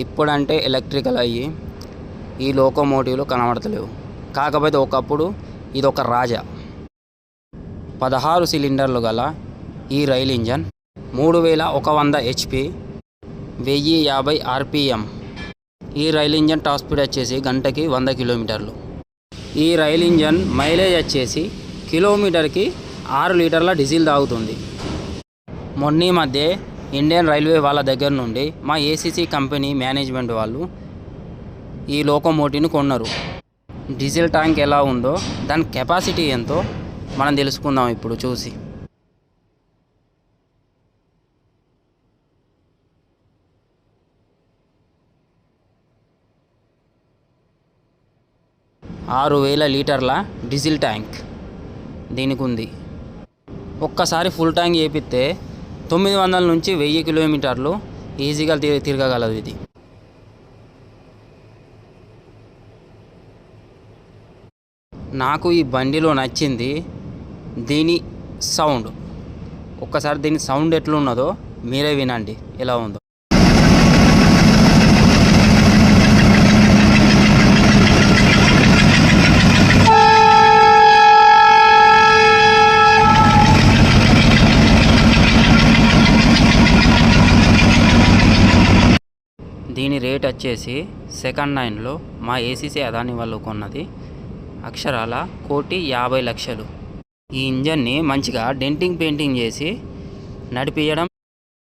ఇప్పుడంటే ఎలక్ట్రికల్ అయ్యి ఈ లోకోమోటివ్లు కనబడతలేవు. కాకపోతే ఒకప్పుడు ఇదొక రాజా. 16 సిలిండర్లు గల ఈ రైల్ ఇంజన్ 3100 HP, 1050 RPM. ఈ రైల్ ఇంజన్ టాప్ స్పీడ్ వచ్చేసి గంటకి 100 కిలోమీటర్లు. ఈ రైల్ ఇంజన్ మైలేజ్ వచ్చేసి కిలోమీటర్కి 6 లీటర్ల డీజిల్ తాగుతుంది. మొన్న మధ్య ఇండియన్ రైల్వే వాళ్ళ దగ్గర నుండి మా ఏసీసీ కంపెనీ మేనేజ్మెంట్ వాళ్ళు ఈ లోకోమోటివ్ని కొన్నారు. డీజిల్ ట్యాంక్ ఎలా ఉందో, దాని కెపాసిటీ ఎంతో మనం తెలుసుకుందాం ఇప్పుడు చూసి. ఆరు 6000 లీటర్ల డీజిల్ ట్యాంక్ దీనికి ఉంది. ఒక్కసారి ఫుల్ ట్యాంక్ చేపిస్తే 900 నుంచి 1000 కిలోమీటర్లు ఈజీగా తిరగగలదు ఇది. నాకు ఈ బండిలో నచ్చింది దీని సౌండ్. ఒక్కసారి దీని సౌండ్ ఎట్లున్నదో మీరే వినండి ఎలా ఉందో. దీని రేట్ వచ్చేసి సెకండ్ హ్యాండ్లో మా ఏసీసీ అదాని వాళ్ళు కొన్నది అక్షరాల 1,50,00,000. ఈ ఇంజన్ని మంచిగా డెంటింగ్ పెయింటింగ్ చేసి నడిపించడం